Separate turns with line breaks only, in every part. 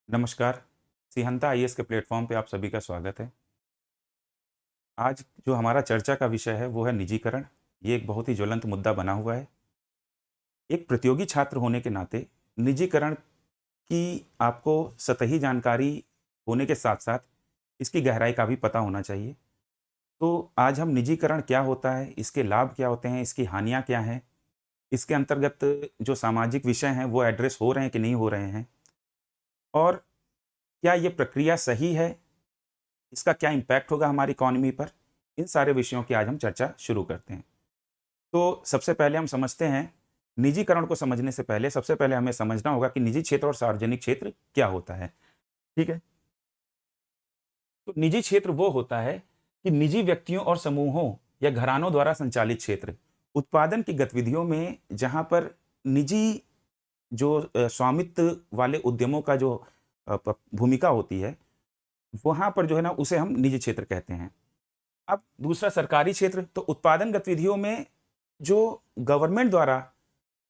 नमस्कार। सिहंता आईएएस के प्लेटफ़ॉर्म पे आप सभी का स्वागत है। आज जो हमारा चर्चा का विषय है वो है निजीकरण। ये एक बहुत ही ज्वलंत मुद्दा बना हुआ है। एक प्रतियोगी छात्र होने के नाते निजीकरण की आपको सतही जानकारी होने के साथ-साथ इसकी गहराई का भी पता होना चाहिए। तो आज हम निजीकरण क्या होता है, इसके लाभ क्या होते हैं, इसकी हानियाँ क्या हैं, इसके अंतर्गत जो सामाजिक विषय हैं वो एड्रेस हो रहे हैं कि नहीं हो रहे हैं और क्या ये प्रक्रिया सही है, इसका क्या इम्पैक्ट होगा हमारी इकॉनमी पर? इन सारे विषयों की आज हम चर्चा शुरू करते हैं। तो सबसे पहले हम समझते हैं, निजीकरण को समझने से पहले सबसे पहले हमें समझना होगा कि निजी क्षेत्र और सार्वजनिक क्षेत्र क्या होता है, ठीक है? तो निजी क्षेत्र वो होता है कि निजी व्यक्तियों और समूहों या घरानों द्वारा संचालित क्षेत्र, उत्पादन की गतिविधियों में जहाँ पर निजी जो स्वामित्व वाले उद्यमों का जो भूमिका होती है, वहाँ पर जो है ना उसे हम निजी क्षेत्र कहते हैं। अब दूसरा सरकारी क्षेत्र, तो उत्पादन गतिविधियों में जो गवर्नमेंट द्वारा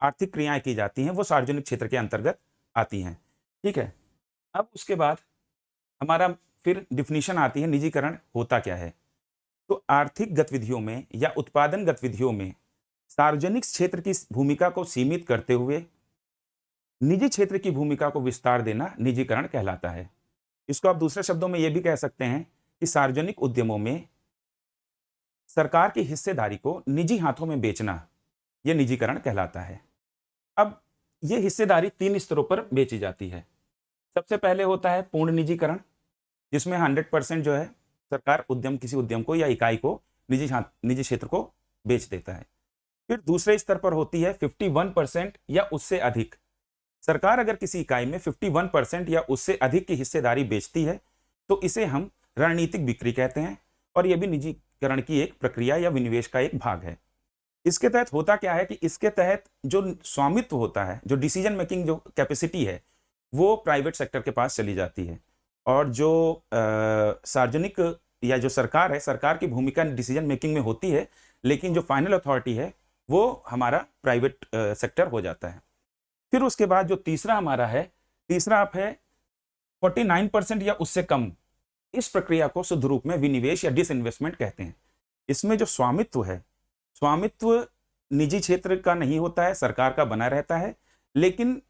आर्थिक क्रियाएँ की जाती हैं, वो सार्वजनिक क्षेत्र के अंतर्गत आती हैं, ठीक है? अब उसके बाद हमारा फिर डेफिनिशन आती है निजीकरण होता क्या है? तो आर्थिक गतिविधियों में या उत्पादन गतिविधियों में सार्वजनिक क्षेत्र की भूमिका को सीमित करते हुए निजी क्षेत्र की भूमिका को विस्तार देना निजीकरण कहलाता है। इसको आप दूसरे शब्दों में ये भी कह सकते हैं कि सार्वजनिक उद्यमों में सरकार की हिस्सेदारी को निजी हाथों में बेचना, यह निजीकरण कहलाता है। अब ये हिस्सेदारी 3 स्तरों पर बेची जाती है। सबसे पहले होता है पूर्ण निजीकरण, जिसमें 100% जो है सरकार किसी उद्यम को या इकाई को निजी क्षेत्र को बेच देता है। फिर दूसरे स्तर पर होती है 51% या उससे अधिक। सरकार अगर किसी इकाई में 51% या उससे अधिक की हिस्सेदारी बेचती है, तो इसे हम रणनीतिक बिक्री कहते हैं और यह भी निजीकरण की एक प्रक्रिया या विनिवेश का एक भाग है। इसके तहत होता क्या है कि इसके तहत जो स्वामित्व होता है, जो डिसीजन मेकिंग जो कैपेसिटी है, वो प्राइवेट सेक्टर के पास चली जाती है और जो सार्वजनिक या जो सरकार है, सरकार की भूमिका डिसीजन मेकिंग में होती है, लेकिन जो फाइनल अथॉरिटी है, वो हमारा प्राइवेट सेक्टर हो जाता है। फिर उसके बाद जो तीसरा हमारा है, तीसरा आप है 49% या उससे कम। इस प्रक्रिया को शुद्ध रूप में विनिवेश या डिसइन्वेस्टमेंट कहते हैं। इसमें जो स्वामित्व है, स्वामित्व निजी क्षेत्र का नहीं होता है, सरकार का बना रहता है, लेकिन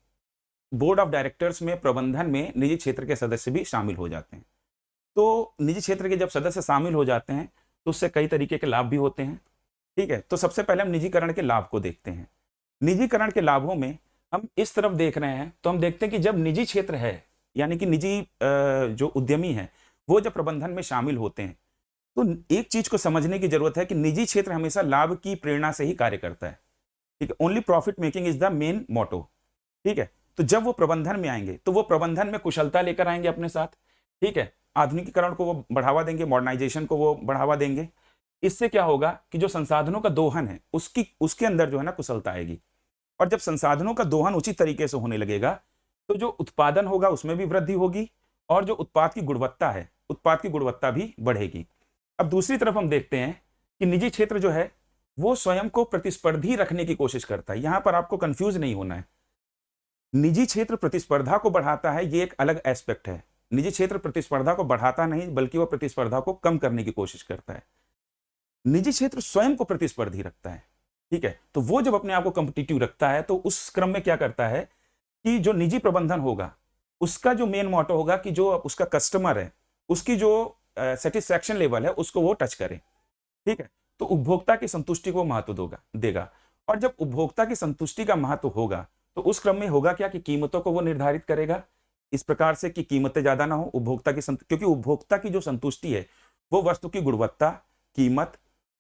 बोर्ड ऑफ डायरेक्टर्स में, प्रबंधन में निजी क्षेत्र के सदस्य भी शामिल हो जाते हैं। तो निजी क्षेत्र के जब सदस्य शामिल हो जाते हैं, तो उससे कई तरीके के लाभ भी होते हैं, ठीक है? तो सबसे पहले हम निजीकरण के लाभ को देखते हैं। निजीकरण के लाभों में हम इस तरफ देख रहे हैं, तो हम देखते हैं कि जब निजी क्षेत्र है, यानी कि निजी जो उद्यमी हैं, वो जब प्रबंधन में शामिल होते हैं, तो एक चीज़ को समझने की ज़रूरत है कि निजी क्षेत्र हमेशा लाभ की प्रेरणा से ही कार्य करता है, ठीक है? Only profit making is the main motto, ठीक है? तो जब वो प्रबंधन में आएँगे, तो वो प्रबंधन में कुशलता लेकर आएँगे अपने साथ, ठीक है? आधुनिकीकरण को वो बढ़ावा देंगे, मॉडर्नाइज़ेशन को वो बढ़ावा देंगे। इससे क्या होगा कि जो संसाधनों का दोहन है, उसके अंदर जो है ना कुशलता आएगी और जब संसाधनों का दोहन उचित तरीके से होने लगेगा, तो जो उत्पादन होगा उसमें भी वृद्धि होगी और जो उत्पाद की गुणवत्ता है, उत्पाद की गुणवत्ता भी बढ़ेगी। अब दूसरी तरफ हम देखते हैं कि निजी क्षेत्र जो है, वो स्वयं को प्रतिस्पर्धी रखने की कोशिश करता है। यहाँ पर आपको कन्फ्यूज़ नहीं होना है। निजी क्षेत्र प्रतिस्पर्धा को बढ़ाता है, ये एक अलग एस्पेक्ट है। निजी क्षेत्र प्रतिस्पर्धा को बढ़ाता नहीं, बल्कि वो प्रतिस्पर्धा को कम करने की कोशिश करता है। निजी क्षेत्र स्वयं को प्रतिस्पर्धी रखता है, ठीक है? तो वो जब अपने आप को कॉम्पिटिटिव रखता है, तो उस क्रम में क्या करता है कि जो निजी प्रबंधन होगा, उसका जो मेन मोटो होगा कि जो उसका कस्टमर है, उसकी जो सैटिस्फैक्शन लेवल है, उसको वो टच करे, ठीक है? तो उपभोक्ता की संतुष्टि को महत्व देगा और जब उपभोक्ता की संतुष्टि का महत्व होगा, तो उस क्रम में होगा क्या कि कीमतों को वो निर्धारित करेगा, इस प्रकार से कि कीमतें ज़्यादा ना हो, क्योंकि उपभोक्ता की जो संतुष्टि है, वो वस्तु की गुणवत्ता, कीमत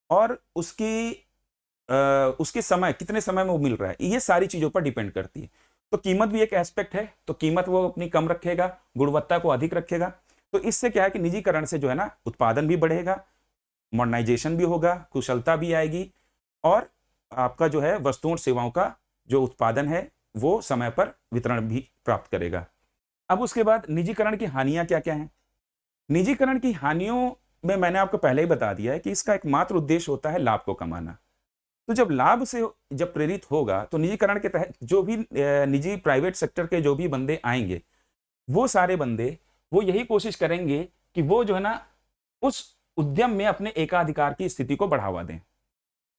और उसके समय, कितने समय में वो मिल रहा है, ये सारी चीज़ों पर डिपेंड करती है। तो कीमत भी एक एस्पेक्ट है, तो कीमत वो अपनी कम रखेगा, गुणवत्ता को अधिक रखेगा। तो इससे क्या है कि निजीकरण से जो है ना उत्पादन भी बढ़ेगा, मॉडर्नाइजेशन भी होगा, कुशलता भी आएगी और आपका जो है वस्तुओं और सेवाओं का जो उत्पादन है, वो समय पर वितरण भी प्राप्त करेगा। अब उसके बाद निजीकरण की हानियाँ क्या-क्या हैं? निजीकरण की हानियों में मैंने आपको पहले ही बता दिया है कि इसका एकमात्र उद्देश्य होता है लाभ को कमाना। तो जब लाभ से जब प्रेरित होगा, तो निजीकरण के तहत जो भी निजी प्राइवेट सेक्टर के जो भी बंदे आएँगे, वो सारे बंदे वो यही कोशिश करेंगे कि वो जो है ना उस उद्यम में अपने एकाधिकार की स्थिति को बढ़ावा दें।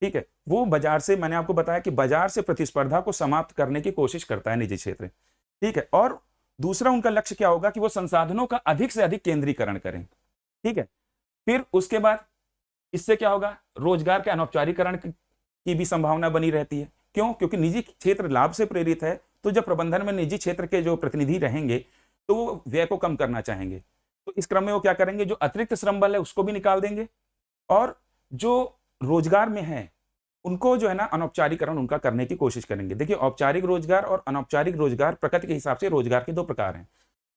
ठीक है, वो बाजार से, मैंने आपको बताया कि बाजार से प्रतिस्पर्धा को समाप्त करने की कोशिश करता है निजी क्षेत्र। ठीक है, और दूसरा उनका लक्ष्य क्या होगा कि वो संसाधनों का अधिक से अधिक केंद्रीकरण करें। ठीक है, फिर उसके बाद इससे क्या होगा, रोजगार के अनौपचारिकरण की भी संभावना बनी रहती है। क्यों? क्योंकि निजी क्षेत्र लाभ से प्रेरित है, तो जब प्रबंधन में निजी क्षेत्र के जो प्रतिनिधि रहेंगे तो वो व्यय को कम करना चाहेंगे, तो इस क्रम में वो क्या करेंगे, जो अतिरिक्त श्रम बल है उसको भी निकाल देंगे, और जो रोजगार में है उनको जो है ना अनौपचारिकरण उनका करने की कोशिश करेंगे। देखिए, औपचारिक रोजगार और अनौपचारिक रोजगार प्रकृति के हिसाब से रोजगार के दो प्रकार हैं।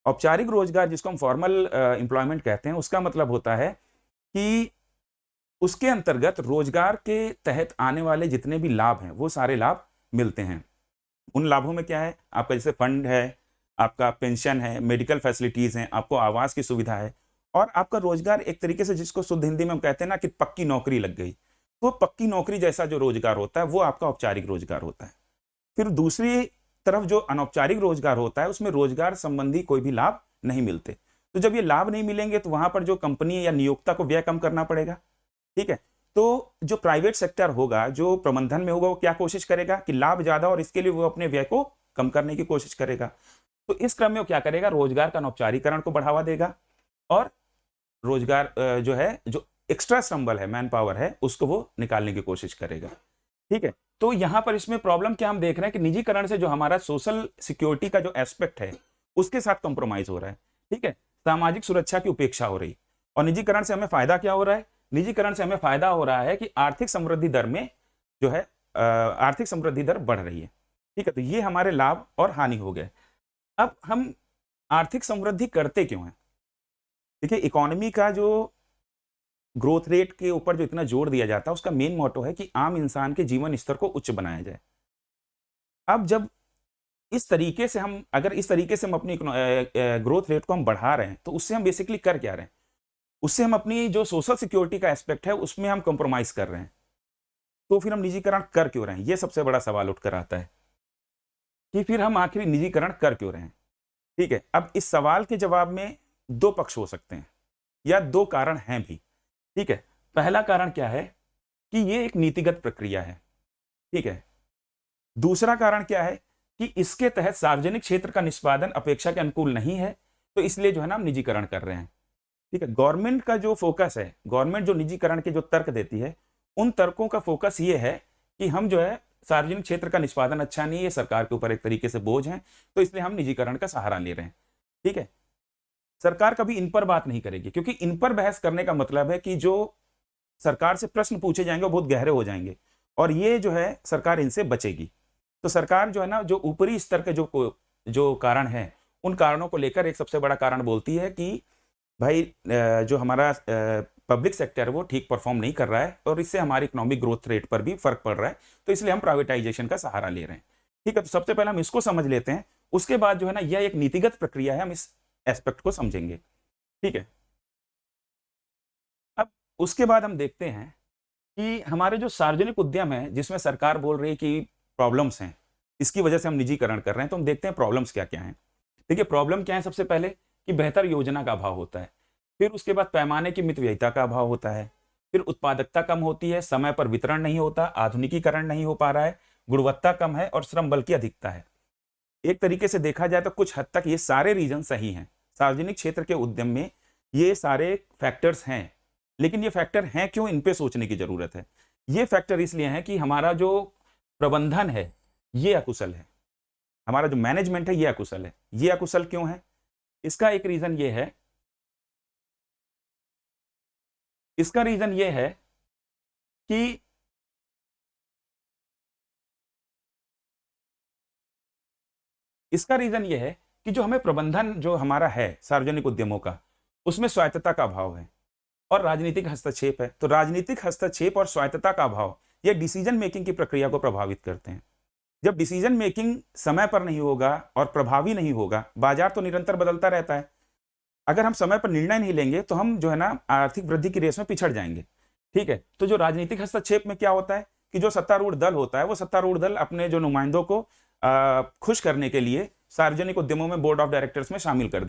औपचारिक रोजगार, जिसको हम फॉर्मल एम्प्लॉयमेंट कहते हैं, उसका मतलब होता है कि उसके अंतर्गत रोजगार के तहत आने वाले जितने भी लाभ हैं वो सारे लाभ मिलते हैं। उन लाभों में क्या है, आपका जैसे फंड है, आपका पेंशन है, मेडिकल फैसिलिटीज हैं, आपको आवास की सुविधा है, और आपका रोजगार एक तरीके से, जिसको शुद्ध हिंदी में हम कहते हैं ना कि पक्की नौकरी लग गई, तो पक्की नौकरी जैसा जो रोजगार होता है वो आपका औपचारिक रोजगार होता है। फिर दूसरी तरफ जो अनौपचारिक रोजगार होता है उसमें रोजगार संबंधी कोई भी लाभ नहीं मिलते। तो जब ये लाभ नहीं मिलेंगे तो वहां पर जो कंपनी या नियोक्ता को व्यय कम करना पड़ेगा। ठीक है, तो जो प्राइवेट सेक्टर होगा, जो प्रबंधन में होगा, वो क्या कोशिश करेगा कि लाभ ज्यादा, और इसके लिए वो अपने व्यय को कम करने की कोशिश करेगा। तो इस क्रम में वो क्या करेगा, रोजगार का अनौपचारिकरण को बढ़ावा देगा, और रोजगार जो है, जो एक्स्ट्रा श्रम बल है, मैन पावर है, उसको वो निकालने की कोशिश करेगा। ठीक है, तो यहां पर इसमें प्रॉब्लम क्या हम देख रहे हैं कि निजीकरण से जो हमारा सोशल सिक्योरिटी का जो एस्पेक्ट है उसके साथ कॉम्प्रोमाइज हो रहा है। ठीक है, सामाजिक सुरक्षा की उपेक्षा हो रही, और निजीकरण से हमें फायदा क्या हो रहा है, निजीकरण से हमें फायदा हो रहा है कि आर्थिक समृद्धि दर में जो है आर्थिक समृद्धि दर बढ़ रही है। ठीक है, तो ये हमारे लाभ और हानि हो गए। अब हम आर्थिक समृद्धि करते क्यों हैं? देखिए, इकोनॉमी का जो ग्रोथ रेट के ऊपर जो इतना जोर दिया जाता है उसका मेन मोटो है कि आम इंसान के जीवन स्तर को उच्च बनाया जाए। अब जब इस तरीके से हम, अगर इस तरीके से हम अपनी ग्रोथ रेट को हम बढ़ा रहे हैं, तो उससे हम बेसिकली कर क्या रहे हैं, उससे हम अपनी जो सोशल सिक्योरिटी का एस्पेक्ट है उसमें हम कॉम्प्रोमाइज कर रहे हैं। तो फिर हम निजीकरण कर क्यों रहे हैं, ये सबसे बड़ा सवाल उठकर आता है कि फिर हम आखिर निजीकरण कर क्यों रहे हैं। ठीक है, अब इस सवाल के जवाब में दो पक्ष हो सकते हैं, या दो कारण हैं भी। ठीक है, पहला कारण क्या है कि ये एक नीतिगत प्रक्रिया है। ठीक है, दूसरा कारण क्या है कि इसके तहत सार्वजनिक क्षेत्र का निष्पादन अपेक्षा के अनुकूल नहीं है, तो इसलिए जो है ना हम निजीकरण कर रहे हैं। ठीक है, गवर्नमेंट का जो फोकस है, गवर्नमेंट जो निजीकरण के जो तर्क देती है, उन तर्कों का फोकस ये है कि हम जो है सार्वजनिक क्षेत्र का निष्पादन अच्छा नहीं है, सरकार के ऊपर एक तरीके से बोझ है, तो इसलिए हम निजीकरण का सहारा ले रहे हैं। ठीक है, सरकार कभी इन पर बात नहीं करेगी, क्योंकि इन पर बहस करने का मतलब है कि जो सरकार से प्रश्न पूछे जाएंगे वो बहुत गहरे हो जाएंगे, और ये जो है सरकार इनसे बचेगी। तो सरकार जो है ना, जो ऊपरी स्तर के जो कारण है, उन कारणों को लेकर एक सबसे बड़ा कारण बोलती है कि भाई जो हमारा पब्लिक सेक्टर है वो ठीक परफॉर्म नहीं कर रहा है, और इससे हमारी इकोनॉमिक ग्रोथ रेट पर भी फर्क पड़ रहा है, तो इसलिए हम प्राइवेटाइजेशन का सहारा ले रहे हैं। ठीक है, तो सबसे पहले हम इसको समझ लेते हैं, उसके बाद जो है ना यह एक नीतिगत प्रक्रिया है, हम इस एस्पेक्ट को समझेंगे। ठीक है, अब उसके बाद हम देखते हैं कि हमारे जो सार्वजनिक उद्यम है, जिसमें सरकार बोल रही है कि प्रॉब्लम्स हैं, इसकी वजह से हम निजीकरण कर रहे हैं, तो हम देखते हैं प्रॉब्लम्स क्या क्या हैं। देखिए, प्रॉब्लम क्या है, सबसे पहले कि बेहतर योजना का अभाव होता है, फिर उसके बाद पैमाने की मितव्ययिता का अभाव होता है, फिर उत्पादकता कम होती है, समय पर वितरण नहीं होता, आधुनिकीकरण नहीं हो पा रहा है, गुणवत्ता कम है, और श्रम बल की अधिकता है। एक तरीके से देखा जाए तो कुछ हद तक ये सारे रीजन सही हैं। सार्वजनिक क्षेत्र के उद्यम में ये सारे फैक्टर्स हैं, लेकिन ये फैक्टर हैं क्यों, इन पे सोचने की जरूरत है। ये फैक्टर इसलिए हैं कि हमारा जो प्रबंधन है ये अकुशल है, हमारा जो मैनेजमेंट है ये अकुशल है। ये अकुशल क्यों है, इसका एक रीजन ये है, इसका रीजन ये है कि इसका रीजन ये है कि जो हमें प्रबंधन जो हमारा है सार्वजनिक उद्यमों का, उसमें स्वायत्तता का अभाव है और राजनीतिक हस्तक्षेप है। तो राजनीतिक हस्तक्षेप और स्वायत्तता का अभाव ये डिसीजन मेकिंग की प्रक्रिया को प्रभावित करते हैं। जब डिसीजन मेकिंग समय पर नहीं होगा और प्रभावी नहीं होगा, बाजार तो निरंतर बदलता रहता है, अगर हम समय पर निर्णय नहीं लेंगे तो हम जो है ना आर्थिक वृद्धि की रेस में पिछड़ जाएंगे। ठीक है, तो जो राजनीतिक हस्तक्षेप में क्या होता है कि जो सत्तारूढ़ दल होता है, वो सत्तारूढ़ दल अपने जो नुमाइंदों को खुश करने के लिए सार्वजनिक उद्यमों में बोर्ड ऑफ डायरेक्टर्स में शामिल कर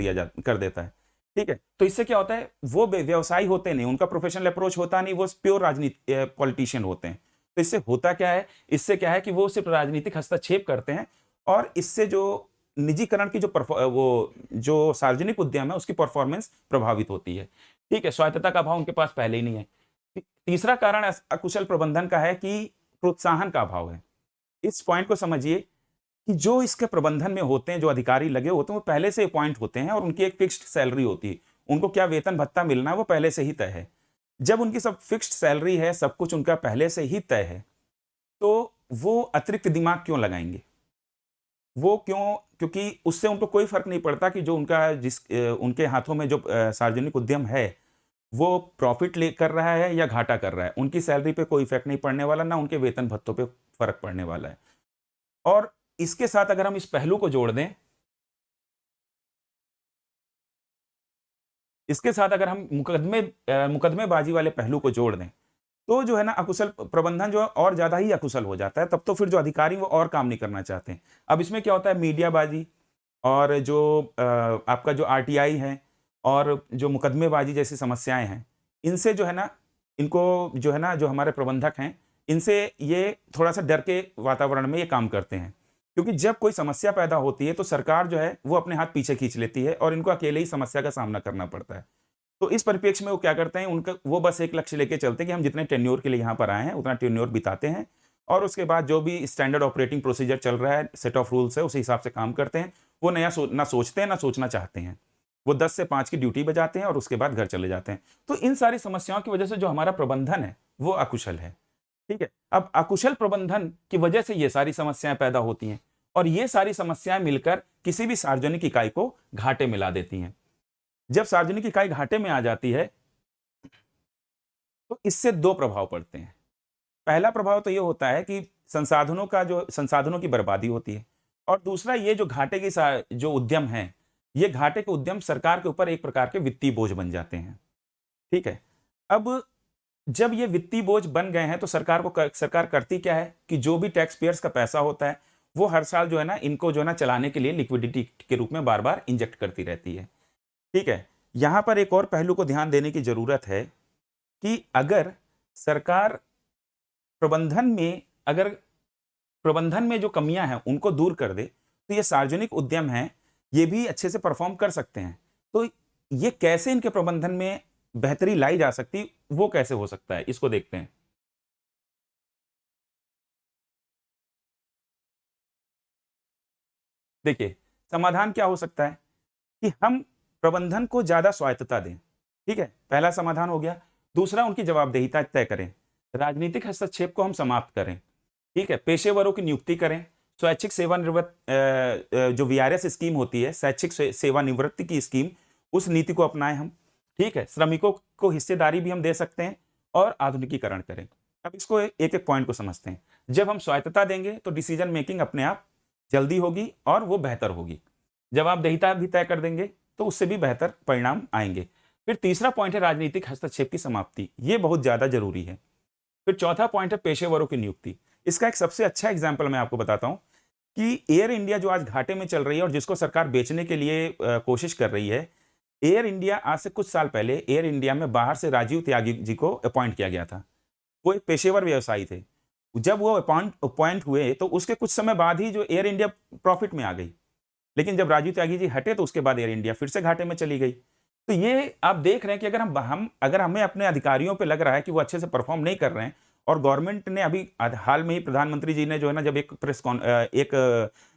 देता है। ठीक है, तो इससे क्या होता है, वो व्यवसायी होते नहीं, उनका प्रोफेशनल अप्रोच होता नहीं, वो प्योर राजनीति पॉलिटिशियन होते हैं। तो इससे होता क्या है, इससे क्या है कि वो सिर्फ राजनीतिक हस्तक्षेप करते हैं, और इससे जो निजीकरण की वो जो सार्वजनिक उद्यम है उसकी परफॉर्मेंस प्रभावित होती है। ठीक है, स्वायत्तता का अभाव उनके पास पहले ही नहीं है। तीसरा कारण अकुशल प्रबंधन का है कि प्रोत्साहन का अभाव है। इस पॉइंट को समझिए कि जो इसके प्रबंधन में होते हैं, जो अधिकारी लगे होते हैं, वो पहले से अपॉइंट होते हैं और उनकी एक फिक्स्ड सैलरी होती है। उनको क्या वेतन भत्ता मिलना है वो पहले से ही तय है। जब उनकी सब फिक्स्ड सैलरी है, सब कुछ उनका पहले से ही तय है, तो वो अतिरिक्त दिमाग क्यों लगाएंगे? वो क्यों? क्योंकि उससे उनको कोई फर्क नहीं पड़ता कि जो उनके हाथों में जो सार्वजनिक उद्यम है, वो प्रॉफिट ले कर रहा है या घाटा कर रहा है। उनकी सैलरी पे कोई इफेक्ट नहीं पड़ने वाला, ना उनके वेतन भत्तों पे फर्क पड़ने वाला है। और इसके साथ अगर हम इस पहलू को जोड़ दें, इसके साथ अगर हम मुकदमेबाजी वाले पहलू को जोड़ दें, तो जो है ना अकुशल प्रबंधन जो है और ज्यादा ही अकुशल हो जाता है। तब तो फिर जो अधिकारी वो और काम नहीं करना चाहते हैं। अब इसमें क्या होता है, मीडियाबाजी और जो आपका जो आरटीआई है और जो मुकदमेबाजी जैसी समस्याएं हैं, इनसे जो है ना, इनको जो है ना, जो हमारे प्रबंधक हैं, इनसे ये थोड़ा सा डर के वातावरण में ये काम करते हैं। क्योंकि जब कोई समस्या पैदा होती है तो सरकार जो है वो अपने हाथ पीछे खींच लेती है और इनको अकेले ही समस्या का सामना करना पड़ता है। तो इस परिप्रेक्ष्य में वो क्या करते हैं, उनका वो बस एक लक्ष्य लेके चलते हैं कि हम जितने टेन्योर के लिए यहाँ पर आए हैं उतना टेन्योर बिताते हैं, और उसके बाद जो भी स्टैंडर्ड ऑपरेटिंग प्रोसीजर चल रहा है, सेट ऑफ रूल्स है, उसी हिसाब से काम करते हैं। वो ना सोचते हैं, ना सोचना चाहते हैं। वो 10 से 5 की ड्यूटी बजाते हैं और उसके बाद घर चले जाते हैं। तो इन सारी समस्याओं की वजह से जो हमारा प्रबंधन है वो अकुशल है। ठीक है, अब अकुशल प्रबंधन की वजह से ये सारी समस्याएं पैदा होती हैं, और ये सारी समस्याएं मिलकर किसी भी सार्वजनिक इकाई को घाटे में ला देती हैं। जब सार्वजनिक इकाई घाटे में आ जाती है तो इससे दो प्रभाव पड़ते हैं। पहला प्रभाव तो ये होता है कि संसाधनों की बर्बादी होती है, और दूसरा ये जो घाटे की जो उद्यम है, ये घाटे के उद्यम सरकार के ऊपर एक प्रकार के वित्तीय बोझ बन जाते हैं। ठीक है, अब जब ये वित्तीय बोझ बन गए हैं तो सरकार करती क्या है कि जो भी टैक्स पेयर्स का पैसा होता है वो हर साल जो है ना, इनको जो है ना चलाने के लिए लिक्विडिटी के रूप में बार बार इंजेक्ट करती रहती है। ठीक है, यहां पर एक और पहलू को ध्यान देने की जरूरत है कि सरकार प्रबंधन में अगर प्रबंधन में जो कमियां हैं उनको दूर कर दे, तो ये सार्वजनिक उद्यम हैं, ये भी अच्छे से परफॉर्म कर सकते हैं। तो ये कैसे इनके प्रबंधन में बेहतरी लाई जा सकती, वो कैसे हो सकता है, इसको देखते हैं। देखिए, समाधान क्या हो सकता है कि हम प्रबंधन को ज्यादा स्वायत्तता दें। ठीक है, पहला समाधान हो गया। दूसरा, उनकी जवाबदेहिता तय करें। राजनीतिक हस्तक्षेप को हम समाप्त करें। ठीक है, पेशेवरों की नियुक्ति करें। स्वैच्छिक सेवानिवृत्त जो वीआरएस स्कीम होती है, स्वैच्छिक सेवानिवृत्ति की स्कीम, उस नीति को अपनाएं हम। ठीक है, श्रमिकों को हिस्सेदारी भी हम दे सकते हैं और आधुनिकीकरण करें। अब इसको एक एक पॉइंट को समझते हैं। जब हम स्वायत्तता देंगे तो डिसीजन मेकिंग अपने आप जल्दी होगी और वो बेहतर होगी। जवाबदेहिता भी तय कर देंगे तो उससे भी बेहतर परिणाम आएंगे। फिर तीसरा पॉइंट है राजनीतिक हस्तक्षेप की समाप्ति, ये बहुत ज्यादा जरूरी है। फिर चौथा पॉइंट है पेशेवरों की नियुक्ति। इसका एक सबसे अच्छा एग्जाम्पल मैं आपको बताता हूं कि एयर इंडिया जो आज घाटे में चल रही है और जिसको सरकार बेचने के लिए कोशिश कर रही है, एयर इंडिया आज से कुछ साल पहले एयर इंडिया में बाहर से राजीव त्यागी जी को अपॉइंट किया गया था। वो एक पेशेवर व्यवसायी थे। जब वो अपॉइंट हुए तो उसके कुछ समय बाद ही जो एयर इंडिया प्रॉफिट में आ गई, लेकिन जब राजीव त्यागी जी हटे तो उसके बाद एयर इंडिया फिर से घाटे में चली गई। तो ये आप देख रहे हैं कि अगर हमें अपने अधिकारियों पे लग रहा है कि वो अच्छे से परफॉर्म नहीं कर रहे हैं, और गवर्नमेंट ने अभी हाल में ही प्रधानमंत्री जी ने जो है ना, जब एक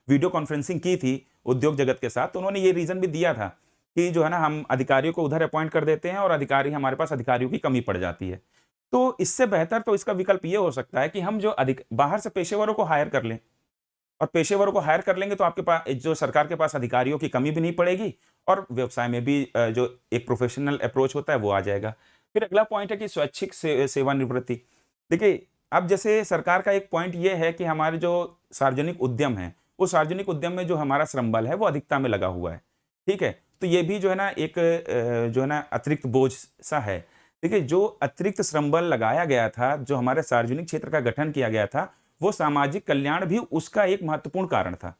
वीडियो कॉन्फ्रेंसिंग की थी उद्योग जगत के साथ, तो उन्होंने ये रीजन भी दिया था कि जो है ना, हम अधिकारियों को उधर अपॉइंट कर देते हैं और हमारे पास अधिकारियों की कमी पड़ जाती है। तो इससे बेहतर तो इसका विकल्प ये हो सकता है कि हम जो बाहर से पेशेवरों को हायर कर लें, और पेशेवरों को हायर कर लेंगे तो आपके पास जो सरकार के पास अधिकारियों की कमी भी नहीं पड़ेगी, और व्यवसाय में भी जो एक प्रोफेशनल अप्रोच होता है वो आ जाएगा। फिर अगला पॉइंट है कि स्वैच्छिक सेवानिवृत्ति। देखिए, अब जैसे सरकार का एक पॉइंट ये है कि हमारे जो सार्वजनिक उद्यम है, वो सार्वजनिक उद्यम में जो हमारा श्रम बल है वो अधिकता में लगा हुआ है। ठीक है, तो ये भी जो है ना एक जो है ना अतिरिक्त बोझ सा है। देखिए, जो अतिरिक्त श्रम बल लगाया गया था, जो हमारे सार्वजनिक क्षेत्र का गठन किया गया था, वो सामाजिक कल्याण भी उसका एक महत्वपूर्ण कारण था।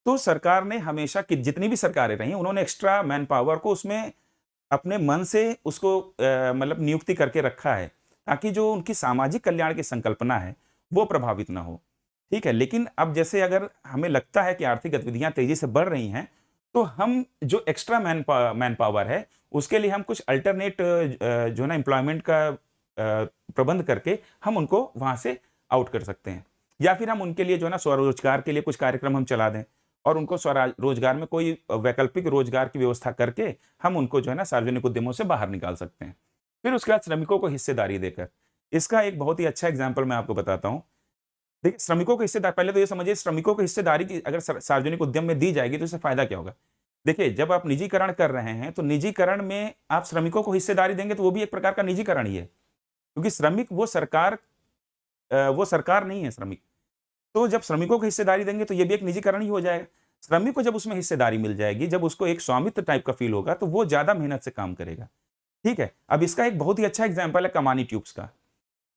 तो सरकार ने हमेशा कि जितनी भी सरकारें रही, उन्होंने एक्स्ट्रा मैन पावर को उसमें अपने मन से उसको मतलब नियुक्ति करके रखा है, ताकि जो उनकी सामाजिक कल्याण की संकल्पना है, वो प्रभावित ना हो। ठीक है? लेकिन अब जैसे अगर हमें लगता है कि आर्थिक गतिविधियाँ तेज़ी से बढ़ रही हैं, तो हम जो एक्स्ट्रा मैन पावर है, उसके लिए हम कुछ अल्टरनेट जो है ना एम्प्लॉयमेंट का प्रबंध करके हम उनको वहाँ से आउट कर सकते हैं। या फिर हम उनके लिए जो है ना स्वरोजगार के लिए कुछ कार्यक्रम हम चला दें और उनको रोजगार में कोई वैकल्पिक रोजगार की व्यवस्था करके हम उनको जो है ना सार्वजनिक उद्यमों से बाहर निकाल सकते हैं। फिर उसके बाद श्रमिकों को हिस्सेदारी देकर, इसका एक बहुत ही अच्छा एग्जाम्पल मैं आपको बताता हूँ। देखिए, श्रमिकों को हिस्सेदार पहले तो ये समझिए, श्रमिकों को हिस्सेदारी की अगर सार्वजनिक उद्यम में दी जाएगी तो इससे फायदा क्या होगा? देखिए, जब आप निजीकरण कर रहे हैं तो निजीकरण में आप श्रमिकों को हिस्सेदारी देंगे तो वो भी एक प्रकार का निजीकरण ही है, क्योंकि श्रमिक वो सरकार नहीं है श्रमिक। तो जब श्रमिकों को हिस्सेदारी देंगे तो ये भी एक निजीकरण ही हो जाएगा। श्रमिक को जब उसमें हिस्सेदारी मिल जाएगी, जब उसको एक स्वामित्व टाइप का फील होगा, तो वो ज़्यादा मेहनत से काम करेगा। ठीक है? अब इसका एक बहुत ही अच्छा एग्जाम्पल है कमानी ट्यूब्स का।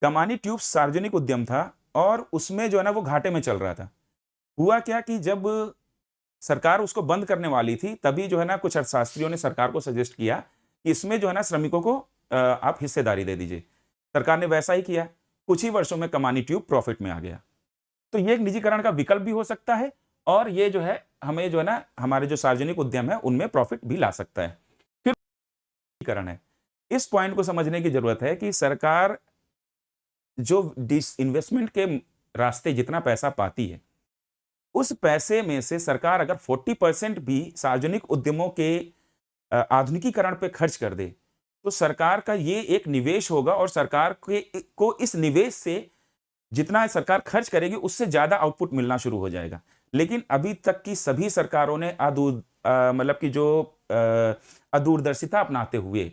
कमानी ट्यूब्स सार्वजनिक उद्यम था और उसमें जो है ना वो घाटे में चल रहा था। हुआ क्या कि जब सरकार उसको बंद करने वाली थी, तभी जो है ना कुछ अर्थशास्त्रियों ने सरकार को सजेस्ट किया कि इसमें जो है ना श्रमिकों को आप हिस्सेदारी दे दीजिए। सरकार ने वैसा ही किया। कुछ ही वर्षों में कमानी ट्यूब प्रॉफिट में आ गया। तो ये एक निजीकरण का विकल्प भी हो सकता है और ये जो है हमें जो है ना हमारे जो सार्वजनिक उद्यम है उनमें प्रॉफिट भी ला सकता है। फिर निजीकरण है। इस पॉइंट को समझने की जरूरत है कि सरकार जो डिसइन्वेस्टमेंट के रास्ते जितना पैसा पाती है, उस पैसे में से सरकार अगर 40% भी सार्वजनिक उद्यमों के आधुनिकीकरण पे खर्च कर दे, तो सरकार का ये एक निवेश होगा और सरकार को इस निवेश से जितना सरकार खर्च करेगी उससे ज्यादा आउटपुट मिलना शुरू हो जाएगा। लेकिन अभी तक की सभी सरकारों ने मतलब कि जो अदूरदर्शिता अपनाते हुए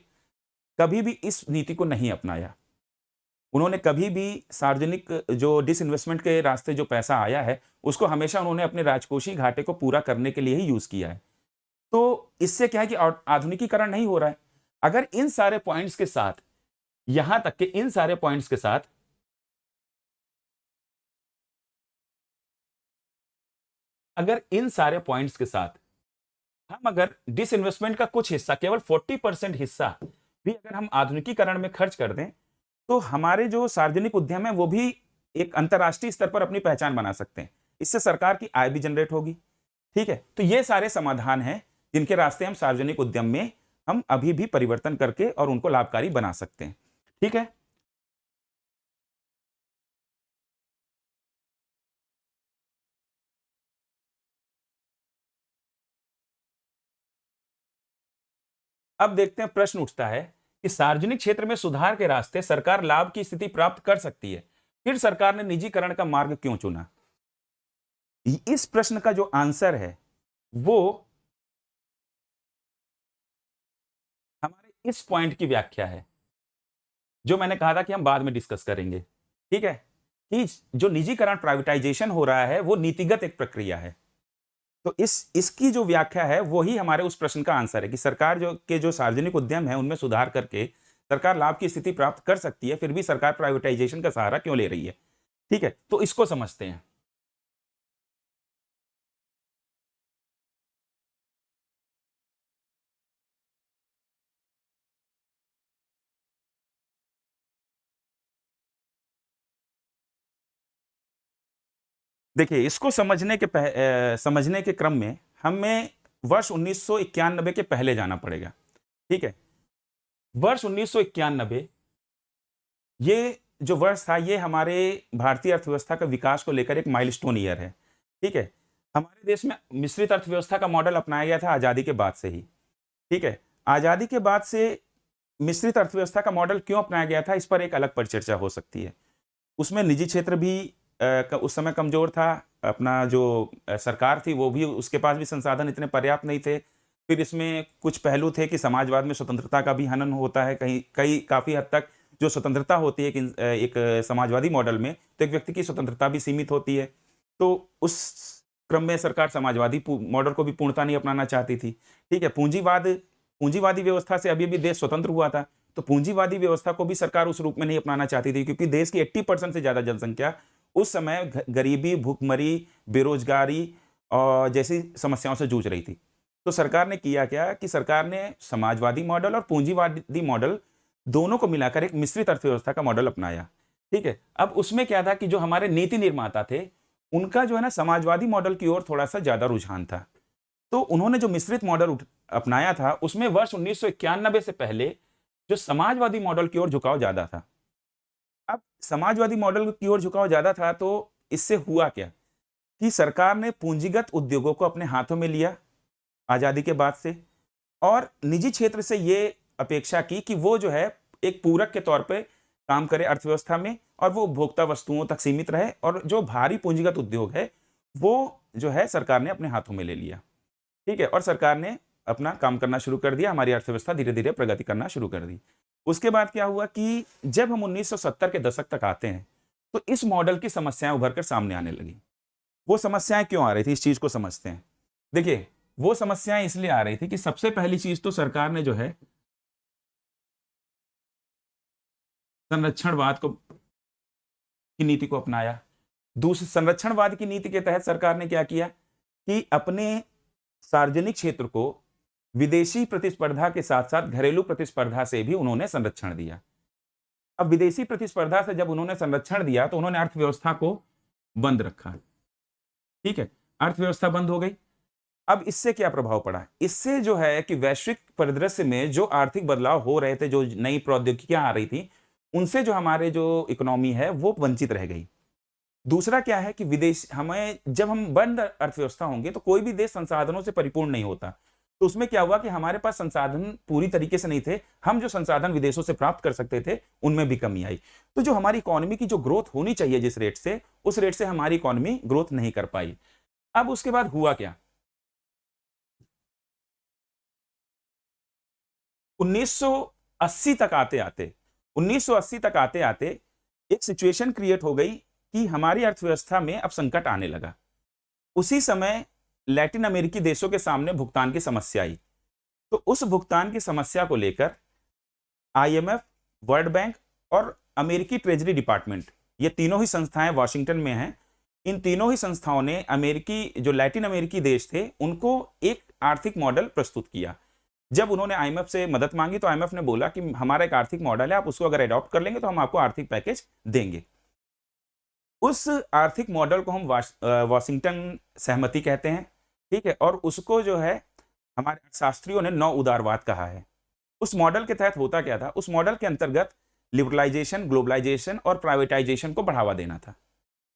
कभी भी इस नीति को नहीं अपनाया। उन्होंने कभी भी सार्वजनिक जो डिसइन्वेस्टमेंट के रास्ते जो पैसा आया है, उसको हमेशा उन्होंने अपने राजकोषीय घाटे को पूरा करने के लिए ही यूज किया है। तो इससे क्या है कि आधुनिकीकरण नहीं हो रहा है। अगर इन सारे पॉइंट्स के साथ, यहां तक कि इन सारे पॉइंट्स के साथ हम अगर डिसइन्वेस्टमेंट का कुछ हिस्सा, केवल 40% हिस्सा भी अगर हम आधुनिकीकरण में खर्च कर दें, तो हमारे जो सार्वजनिक उद्यम है वो भी एक अंतर्राष्ट्रीय स्तर पर अपनी पहचान बना सकते हैं। इससे सरकार की आय भी जनरेट होगी। ठीक है? तो ये सारे समाधान हैं जिनके रास्ते हम सार्वजनिक उद्यम में हम अभी भी परिवर्तन करके और उनको लाभकारी बना सकते हैं। ठीक है? अब देखते हैं, प्रश्न उठता है कि सार्वजनिक क्षेत्र में सुधार के रास्ते सरकार लाभ की स्थिति प्राप्त कर सकती है, फिर सरकार ने निजीकरण का मार्ग क्यों चुना? इस प्रश्न का जो आंसर है वो हमारे इस पॉइंट की व्याख्या है, जो मैंने कहा था कि हम बाद में डिस्कस करेंगे। ठीक है? कि जो निजीकरण, प्राइवेटाइजेशन हो रहा है वो नीतिगत एक प्रक्रिया है। तो इसकी जो व्याख्या है वही हमारे उस प्रश्न का आंसर है कि सरकार जो सार्वजनिक उद्यम है उनमें सुधार करके सरकार लाभ की स्थिति प्राप्त कर सकती है, फिर भी सरकार प्राइवेटाइजेशन का सहारा क्यों ले रही है? ठीक है? तो इसको समझते हैं। देखिए, इसको समझने के क्रम में हमें वर्ष 1991 के पहले जाना पड़ेगा। ठीक है? वर्ष 1991, ये जो वर्ष था, ये हमारे भारतीय अर्थव्यवस्था का विकास को लेकर एक माइलस्टोन ईयर है। ठीक है? हमारे देश में मिश्रित अर्थव्यवस्था का मॉडल अपनाया गया था आज़ादी के बाद से ही। ठीक है? आज़ादी के बाद से मिश्रित अर्थव्यवस्था का मॉडल क्यों अपनाया गया था, इस पर एक अलग परिचर्चा हो सकती है। उसमें निजी क्षेत्र भी उस समय कमज़ोर था। अपना जो सरकार थी वो भी, उसके पास भी संसाधन इतने पर्याप्त नहीं थे। फिर इसमें कुछ पहलू थे कि समाजवाद में स्वतंत्रता का भी हनन होता है काफ़ी हद तक। जो स्वतंत्रता होती है एक समाजवादी मॉडल में, तो एक व्यक्ति की स्वतंत्रता भी सीमित होती है। तो उस क्रम में सरकार समाजवादी मॉडल को भी पूर्णता नहीं अपनाना चाहती थी। ठीक है? पूंजीवादी व्यवस्था से अभी-अभी देश स्वतंत्र हुआ था, तो पूंजीवादी व्यवस्था को भी सरकार उस रूप में नहीं अपनाना चाहती थी, क्योंकि देश की 80% से ज़्यादा जनसंख्या उस समय गरीबी, भूखमरी, बेरोजगारी और जैसी समस्याओं से जूझ रही थी। तो सरकार ने किया क्या कि सरकार ने समाजवादी मॉडल और पूंजीवादी मॉडल दोनों को मिलाकर एक मिश्रित अर्थव्यवस्था का मॉडल अपनाया। ठीक है, अब उसमें क्या था कि जो हमारे नीति निर्माता थे, उनका जो है ना समाजवादी मॉडल की ओर थोड़ा सा ज्यादा रुझान था। तो उन्होंने जो मिश्रित मॉडल अपनाया था, उसमें वर्ष 1991 से पहले जो समाजवादी मॉडल की ओर झुकाव ज्यादा था। अब समाजवादी मॉडल की ओर झुकाव ज्यादा था, तो इससे हुआ क्या कि सरकार ने पूंजीगत उद्योगों को अपने हाथों में लिया आजादी के बाद से, और निजी क्षेत्र से ये अपेक्षा की कि वो जो है एक पूरक के तौर पे काम करे अर्थव्यवस्था में, और वो उपभोक्ता वस्तुओं तक सीमित रहे, और जो भारी पूंजीगत उद्योग है वो जो है सरकार ने अपने हाथों में ले लिया। ठीक है, और सरकार ने अपना काम करना शुरू कर दिया, हमारी अर्थव्यवस्था धीरे धीरे प्रगति करना शुरू कर दी। उसके बाद क्या हुआ कि जब हम 1970 के दशक तक आते हैं, तो इस मॉडल की समस्याएं उभर कर सामने आने लगी। वो समस्याएं क्यों आ रही थी, इस चीज को समझते हैं। देखिए, वो समस्याएं इसलिए आ रही थी कि सबसे पहली चीज तो सरकार ने जो है संरक्षणवाद की नीति को अपनाया। दूसरे, संरक्षणवाद की नीति के तहत सरकार ने क्या किया कि अपने सार्वजनिक क्षेत्र को विदेशी प्रतिस्पर्धा के साथ साथ घरेलू प्रतिस्पर्धा से भी उन्होंने संरक्षण दिया। अब विदेशी प्रतिस्पर्धा से जब उन्होंने संरक्षण दिया, तो उन्होंने अर्थव्यवस्था को बंद रखा। ठीक है, अर्थव्यवस्था बंद हो गई। अब इससे क्या प्रभाव पड़ा? इससे जो है कि वैश्विक परिदृश्य में जो आर्थिक बदलाव हो रहे थे, जो नई प्रौद्योगिकियां आ रही थी, उनसे जो हमारे जो इकोनॉमी है वो वंचित रह गई। दूसरा क्या है कि विदेश हमें, जब हम बंद अर्थव्यवस्था होंगे तो कोई भी देश संसाधनों से परिपूर्ण नहीं होता। तो उसमें क्या हुआ कि हमारे पास संसाधन पूरी तरीके से नहीं थे। हम जो संसाधन विदेशों से प्राप्त कर सकते थे, उनमें भी कमी आई। तो जो हमारी इकोनॉमी की जो ग्रोथ होनी चाहिए जिस रेट से, उस रेट से हमारी इकोनॉमी ग्रोथ नहीं कर पाई। अब उसके बाद हुआ क्या? 1980 तक आते आते 1980 तक आते आते एक सिचुएशन क्रिएट हो गई कि हमारी अर्थव्यवस्था में अब संकट आने लगा। उसी समय लैटिन अमेरिकी देशों के सामने भुगतान की समस्या आई। तो उस भुगतान की समस्या को लेकर आईएमएफ, वर्ल्ड बैंक और अमेरिकी ट्रेजरी डिपार्टमेंट, ये तीनों ही संस्थाएं वाशिंगटन में हैं। इन तीनों ही संस्थाओं ने अमेरिकी, जो लैटिन अमेरिकी देश थे, उनको एक आर्थिक मॉडल प्रस्तुत किया। जब उन्होंने आईएमएफ से मदद मांगी, तो आईएमएफ ने बोला कि हमारा एक आर्थिक मॉडल है, आप उसको अगर अडॉप्ट कर लेंगे तो हम आपको आर्थिक पैकेज देंगे। उस आर्थिक मॉडल को हम वाशिंगटन सहमति कहते हैं। ठीक है, और उसको जो है हमारे अर्थशास्त्रियों ने नौ उदारवाद कहा है। उस मॉडल के तहत होता क्या था? उस मॉडल के अंतर्गत लिबरलाइजेशन, ग्लोबलाइजेशन और प्राइवेटाइजेशन को बढ़ावा देना था।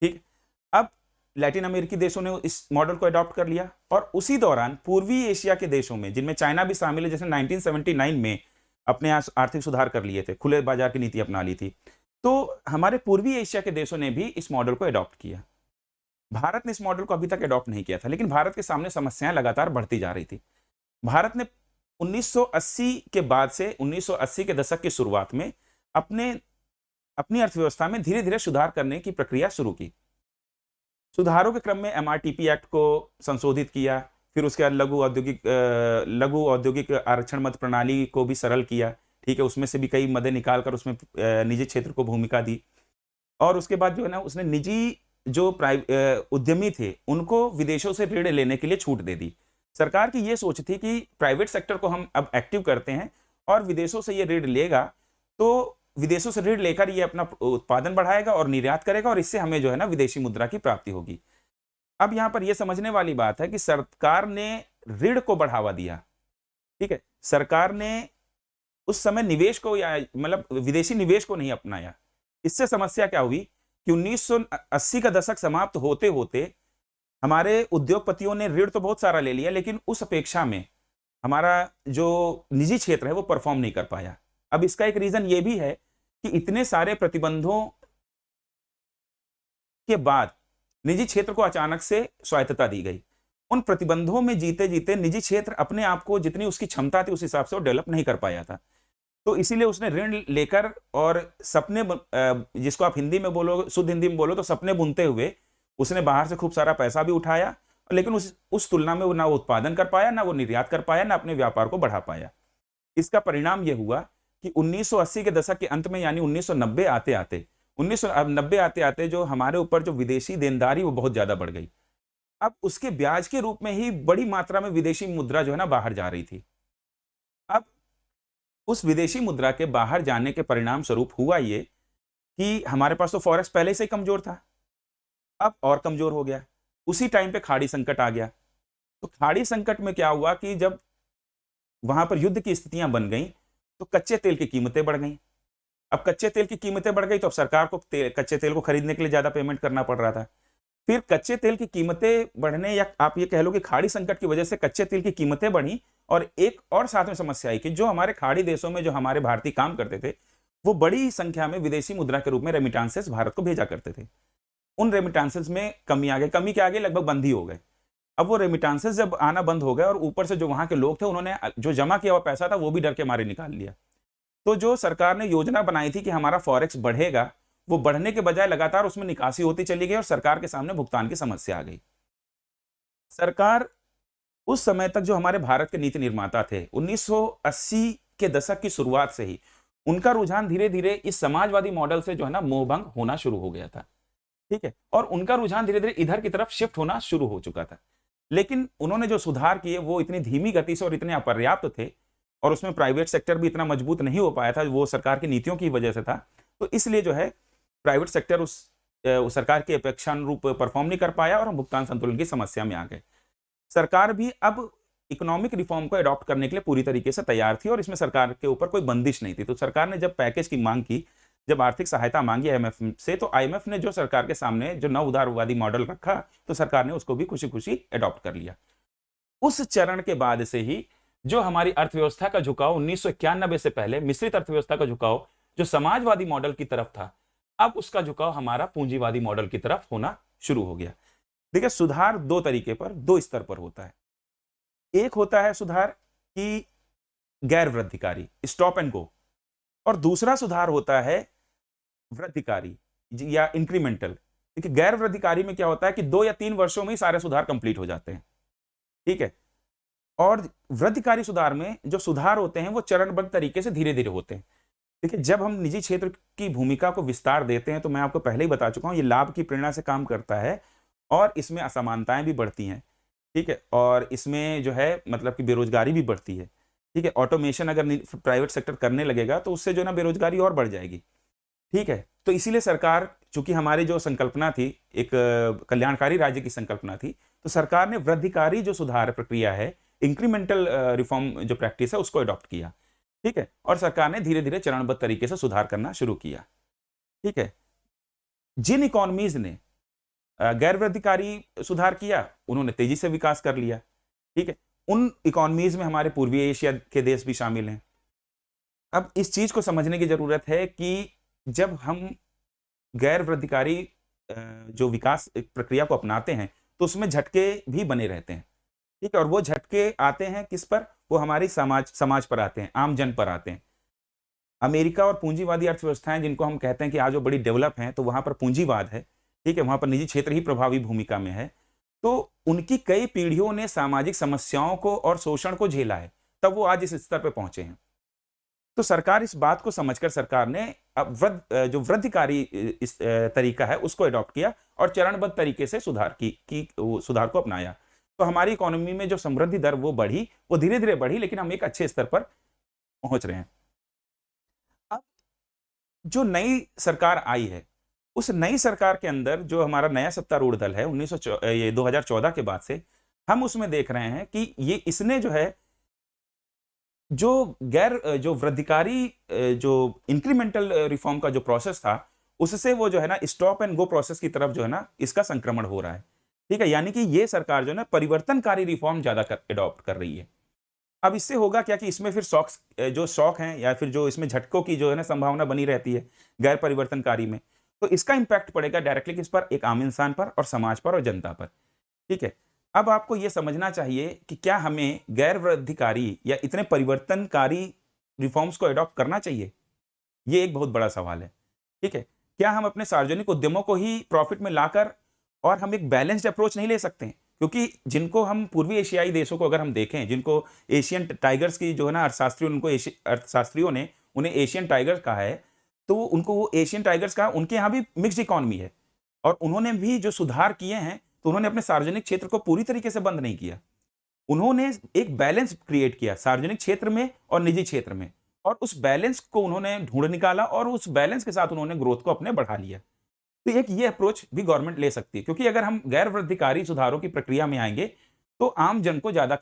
ठीक, अब लैटिन अमेरिकी देशों ने इस मॉडल को अडॉप्ट कर लिया, और उसी दौरान पूर्वी एशिया के देशों में, जिनमें चाइना भी शामिल है, जैसे 1979 में अपने आर्थिक सुधार कर लिए थे, खुले बाजार की नीति अपना ली थी, तो हमारे पूर्वी एशिया के देशों ने भी इस मॉडल को अडॉप्ट किया। भारत ने इस मॉडल को अभी तक अडॉप्ट नहीं किया था, लेकिन भारत के सामने समस्याएं लगातार बढ़ती जा रही थी। भारत ने 1980 के बाद से 1980 के दशक की शुरुआत में अपनी अर्थव्यवस्था में धीरे धीरे सुधार करने की प्रक्रिया शुरू की। सुधारों के क्रम में एमआरटीपी एक्ट को संशोधित किया, फिर उसके बाद लघु औद्योगिक आरक्षण मत प्रणाली को भी सरल किया। ठीक है, उसमें से भी कई मदे निकालकर उसमें निजी क्षेत्र को भूमिका दी, और उसके बाद जो है ना, उसने निजी जो उद्यमी थे, उनको विदेशों से ऋण लेने के लिए छूट दे दी। सरकार की ये सोच थी कि प्राइवेट सेक्टर को हम अब एक्टिव करते हैं, और विदेशों से ये ऋण लेगा, तो विदेशों से ऋण लेकर ये अपना उत्पादन बढ़ाएगा और निर्यात करेगा, और इससे हमें जो है ना विदेशी मुद्रा की प्राप्ति होगी। अब यहां पर यह समझने वाली बात है कि सरकार ने ऋण को बढ़ावा दिया। ठीक है, सरकार ने उस समय निवेश को, या मतलब विदेशी निवेश को नहीं अपनाया। इससे समस्या क्या हुई कि 1980 का दशक समाप्त होते होते हमारे उद्योगपतियों ने ऋण तो बहुत सारा ले लिया, लेकिन उस अपेक्षा में हमारा जो निजी क्षेत्र है वो परफॉर्म नहीं कर पाया। अब इसका एक रीजन ये भी है कि इतने सारे प्रतिबंधों के बाद निजी क्षेत्र को अचानक से स्वायत्तता दी गई। उन प्रतिबंधों में जीते जीते निजी क्षेत्र अपने आप को, जितनी उसकी क्षमता थी, उस हिसाब से वो डेवलप नहीं कर पाया था। तो इसीलिए उसने ऋण लेकर और सपने, जिसको आप हिंदी में बोलो, शुद्ध हिंदी में बोलो तो सपने बुनते हुए उसने बाहर से खूब सारा पैसा भी उठाया, लेकिन उस तुलना में वो ना वो उत्पादन कर पाया, ना वो निर्यात कर पाया, ना अपने व्यापार को बढ़ा पाया। इसका परिणाम यह हुआ कि 1980 के दशक के अंत में, यानी 1990 आते आते जो हमारे ऊपर जो विदेशी देनदारी वो बहुत ज्यादा बढ़ गई। अब उसके ब्याज के रूप में ही बड़ी मात्रा में विदेशी मुद्रा जो है ना बाहर जा रही थी। अब उस विदेशी मुद्रा के बाहर जाने के परिणाम स्वरूप हुआ ये कि हमारे पास तो फॉरेक्स पहले से ही कमजोर था, अब और कमजोर हो गया। उसी टाइम पे खाड़ी संकट आ गया। तो खाड़ी संकट में क्या हुआ कि जब वहां पर युद्ध की स्थितियां बन गई तो कच्चे तेल की कीमतें बढ़ गई। अब कच्चे तेल की कीमतें बढ़ गई तो अब सरकार को कच्चे तेल को खरीदने के लिए ज्यादा पेमेंट करना पड़ रहा था। फिर कच्चे तेल की कीमतें बढ़ने, या आप ये कह लो कि खाड़ी संकट की वजह से कच्चे तेल की कीमतें बढ़ी, और एक और साथ में समस्या आई कि जो हमारे खाड़ी देशों में जो हमारे भारतीय काम करते थे, वो बड़ी संख्या में विदेशी मुद्रा के रूप में रेमिटांसेस भारत को भेजा करते थे। उन रेमिटांसेस में कमी आ गई, कमी के आगे लगभग बंद ही हो गए। अब वो रेमिटांसेस जब आना बंद हो गए और ऊपर से जो वहां के लोग थे उन्होंने जो जमा किया हुआ पैसा था वो भी डर के मारे निकाल लिया। तो जो सरकार ने योजना बनाई थी कि हमारा फॉरेक्स बढ़ेगा, वो बढ़ने के बजाय लगातार उसमें निकासी होती चली गई और सरकार के सामने भुगतान की समस्या आ गई। सरकार उस समय तक जो हमारे भारत के नीति निर्माता थे, 1980 के दशक की शुरुआत से ही उनका रुझान धीरे धीरे इस समाजवादी मॉडल से जो है ना मोहभंग होना शुरू हो गया था। ठीक है, और उनका रुझान धीरे धीरे इधर की तरफ शिफ्ट होना शुरू हो चुका था। लेकिन उन्होंने जो सुधार किए वो इतनी धीमी गति से और इतने अपर्याप्त थे, और उसमें प्राइवेट सेक्टर भी इतना मजबूत नहीं हो पाया था, वो सरकार की नीतियों की वजह से था। तो इसलिए जो है प्राइवेट सेक्टर उस सरकार की अपेक्षानुरूप परफॉर्म नहीं कर पाया और हम भुगतान संतुलन की समस्या में आ गए। सरकार भी अब इकोनॉमिक रिफॉर्म को अडॉप्ट करने के लिए पूरी तरीके से तैयार थी और इसमें सरकार के ऊपर कोई बंदिश नहीं थी। तो सरकार ने जब पैकेज की मांग की, जब आर्थिक सहायता मांगी आईएमएफ से, तो आईएमएफ ने जो सरकार के सामने जो नव उदारवादी मॉडल रखा, तो सरकार ने उसको भी खुशी खुशी अडॉप्ट कर लिया। उस चरण के बाद से ही जो हमारी अर्थव्यवस्था का झुकाव 1991 से पहले, मिश्रित अर्थव्यवस्था का झुकाव जो समाजवादी मॉडल की तरफ था, अब उसका झुकाव हमारा पूंजीवादी मॉडल की तरफ होना शुरू हो गया। देखिए, सुधार दो तरीके पर, दो स्तर पर होता है। एक होता है सुधार कि गैर वृद्धिकारी, स्टॉप एंड गो, और दूसरा सुधार होता है वृद्धिकारी या इंक्रीमेंटल। देखिए, गैर वृद्धिकारी में क्या होता है कि 2 या 3 वर्षों में ही सारे सुधार कंप्लीट हो जाते हैं। ठीक है, और वृद्धिकारी सुधार में जो सुधार होते हैं वो चरणबद्ध तरीके से धीरे धीरे होते हैं। देखिए, जब हम निजी क्षेत्र की भूमिका को विस्तार देते हैं, तो मैं आपको पहले ही बता चुका हूं, ये लाभ की प्रेरणा से काम करता है और इसमें असमानताएं भी बढ़ती हैं। ठीक है, और इसमें जो है मतलब कि बेरोजगारी भी बढ़ती है। ठीक है, ऑटोमेशन अगर प्राइवेट सेक्टर करने लगेगा तो उससे जो है ना बेरोजगारी और बढ़ जाएगी। ठीक है, तो इसीलिए सरकार, चूंकि हमारी जो संकल्पना थी एक कल्याणकारी राज्य की संकल्पना थी, तो सरकार ने वृद्धिकारी जो सुधार प्रक्रिया है, इंक्रीमेंटल रिफॉर्म जो प्रैक्टिस है, उसको अडॉप्ट किया। ठीक है, और सरकार ने धीरे धीरे चरणबद्ध तरीके से सुधार करना शुरू किया। ठीक है, जिन इकोनॉमीज ने गैर वृद्धिकारी सुधार किया, उन्होंने तेजी से विकास कर लिया। ठीक है, उन इकोनॉमीज में हमारे पूर्वी एशिया के देश भी शामिल हैं। अब इस चीज को समझने की जरूरत है कि जब हम गैर वृद्धिकारी जो विकास प्रक्रिया को अपनाते हैं, तो उसमें झटके भी बने रहते हैं। ठीक है, और वो झटके आते हैं किस पर? वो हमारी समाज पर आते हैं, आम जन पर आते हैं। अमेरिका और पूंजीवादी अर्थव्यवस्थाएं जिनको हम कहते हैं कि आज वो बड़ी डेवलप हैं, तो वहां पर पूंजीवाद है। ठीक है, वहां पर निजी क्षेत्र ही प्रभावी भूमिका में है। तो उनकी कई पीढ़ियों ने सामाजिक समस्याओं को और शोषण को झेला है, तब वो आज इस स्तर पर पहुंचे हैं। तो सरकार इस बात को समझकर सरकार ने अब जो वृद्धिकारी इस तरीका है उसको अडॉप्ट किया और चरणबद्ध तरीके से सुधार को अपनाया। तो हमारी इकोनॉमी में जो समृद्धि दर वो बढ़ी, वो धीरे धीरे बढ़ी, लेकिन हम एक अच्छे स्तर पर पहुंच रहे हैं। अब जो नई सरकार आई है, उस नई सरकार के अंदर जो हमारा नया सत्तारूढ़ दल है 2014 के बाद से, हम उसमें देख रहे हैं कि ये इसने जो है जो वृद्धिकारी जो इंक्रीमेंटल रिफॉर्म का जो प्रोसेस था, उससे वो जो है ना स्टॉप एंड गो प्रोसेस की तरफ जो है ना इसका संक्रमण हो रहा है। ठीक है, यानी कि ये सरकार जो है ना परिवर्तनकारी रिफॉर्म ज्यादा अडॉप्ट कर रही है। अब इससे होगा क्या कि इसमें फिर शॉक हैं या फिर जो इसमें झटकों की जो है ना संभावना बनी रहती है गैर परिवर्तनकारी में, तो इसका इंपैक्ट पड़ेगा डायरेक्टली किस पर? एक आम इंसान पर और समाज पर और जनता पर। ठीक है, अब आपको यह समझना चाहिए कि क्या हमें गैर वृद्धिकारी या इतने परिवर्तनकारी रिफॉर्म्स को अडॉप्ट करना चाहिए? यह एक बहुत बड़ा सवाल है। ठीक है, क्या हम अपने सार्वजनिक उद्यमों को ही प्रॉफिट में लाकर और हम एक बैलेंस्ड अप्रोच नहीं ले सकते हैं? क्योंकि जिनको हम पूर्वी एशियाई देशों को अगर हम देखें, जिनको एशियन टाइगर्स की जो है ना अर्थशास्त्रियों ने उन्हें एशियन टाइगर्स कहा है, तो उनको वो एशियन टाइगर्स कहा, उनके यहाँ भी मिक्स्ड इकोनॉमी है और उन्होंने भी जो सुधार किए हैं, तो उन्होंने अपने सार्वजनिक क्षेत्र को पूरी तरीके से बंद नहीं किया। उन्होंने एक बैलेंस क्रिएट किया सार्वजनिक क्षेत्र में और निजी क्षेत्र में, और उस बैलेंस को उन्होंने ढूंढ निकाला और उस बैलेंस के साथ उन्होंने ग्रोथ को अपने बढ़ा लिया। तो एक ये अप्रोच भी गवर्नमेंट ले सकती है, क्योंकि अगर हम गैर वृद्धिकारी सुधारों की प्रक्रिया में आएंगे तो आम जन को ज्यादा